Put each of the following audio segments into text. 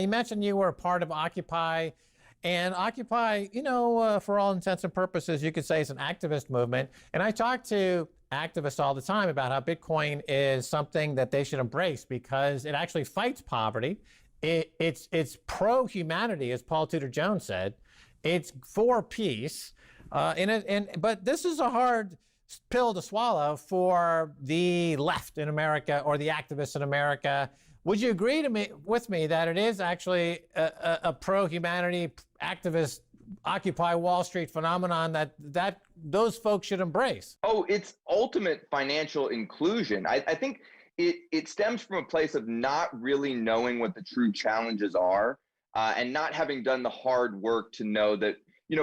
You mentioned you were a part of Occupy, and Occupy, for all intents and purposes, you could say it's an activist movement. And I talk to activists all the time about how Bitcoin is something that they should embrace because it actually fights poverty. It's pro-humanity, as Paul Tudor Jones said. It's for peace. But this is a hard pill to swallow for the left in America or the activists in America. Would you agree with me that it is actually a pro-humanity activist Occupy Wall Street phenomenon that those folks should embrace? Oh, it's ultimate financial inclusion. I think it stems from a place of not really knowing what the true challenges are, and not having done the hard work to know that,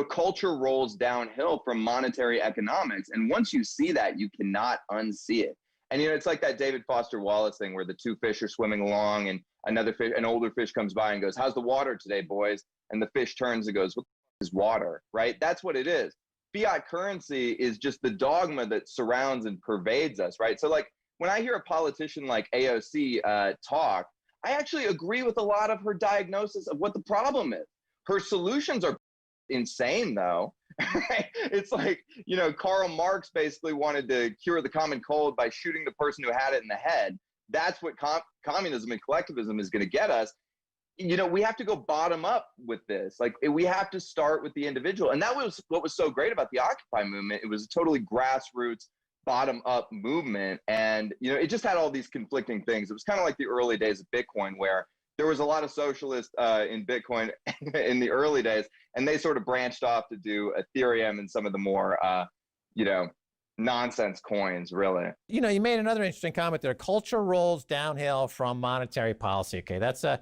culture rolls downhill from monetary economics. And once you see that, you cannot unsee it. And, it's like that David Foster Wallace thing where the two fish are swimming along and an older fish comes by and goes, "How's the water today, boys?" And the fish turns and goes, "What is water?" Right? That's what it is. Fiat currency is just the dogma that surrounds and pervades us, right? So, like, when I hear a politician like AOC talk, I actually agree with a lot of her diagnosis of what the problem is. Her solutions are insane, though. It's like, Karl Marx basically wanted to cure the common cold by shooting the person who had it in the head. That's what communism and collectivism is going to get us. We have to go bottom up with this. Like, we have to start with the individual. And that was what was so great about the Occupy movement. It was a totally grassroots, bottom up movement. And, it just had all these conflicting things. It was kind of like the early days of Bitcoin, where there was a lot of socialists in Bitcoin in the early days, and they sort of branched off to do Ethereum and some of the more, nonsense coins, really. You made another interesting comment there. Culture rolls downhill from monetary policy. Okay, that's a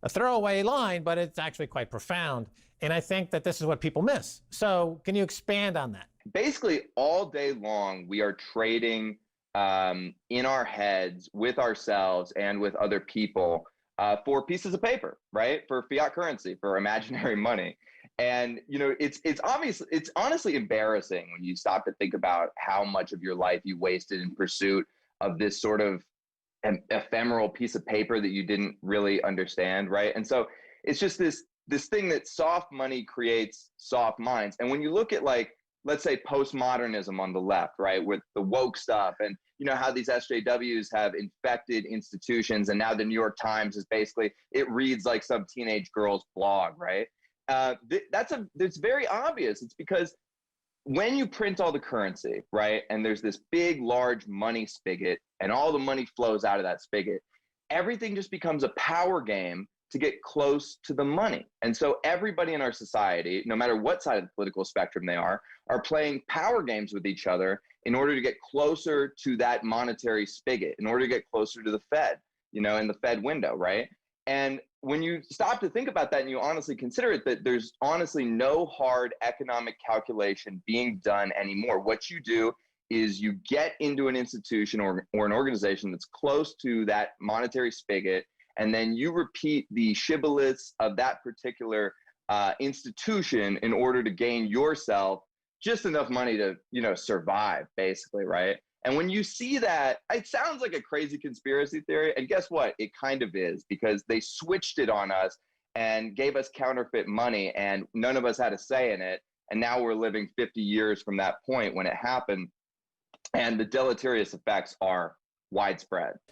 throwaway line, but it's actually quite profound. And I think that this is what people miss. So can you expand on that? Basically, all day long, we are trading in our heads with ourselves and with other people for pieces of paper, right? For fiat currency, for imaginary money. And, it's honestly embarrassing when you stop to think about how much of your life you wasted in pursuit of this sort of an ephemeral piece of paper that you didn't really understand, right? And so it's just this thing that soft money creates soft minds. And when you look at, like, let's say postmodernism on the left, right, with the woke stuff, and how these SJWs have infected institutions, and now the New York Times is basically, it reads like some teenage girl's blog, right? It's very obvious. It's because when you print all the currency, right, and there's this big, large money spigot, and all the money flows out of that spigot, everything just becomes a power game to get close to the money. And so everybody in our society, no matter what side of the political spectrum they are playing power games with each other in order to get closer to that monetary spigot, in order to get closer to the Fed, in the Fed window, right? And when you stop to think about that and you honestly consider it, that there's honestly no hard economic calculation being done anymore. What you do is you get into an institution or an organization that's close to that monetary spigot, and then you repeat the shibboleths of that particular institution in order to gain yourself just enough money to, survive, basically, right? And when you see that, it sounds like a crazy conspiracy theory. And guess what? It kind of is, because they switched it on us and gave us counterfeit money, and none of us had a say in it. And now we're living 50 years from that point when it happened. And the deleterious effects are widespread.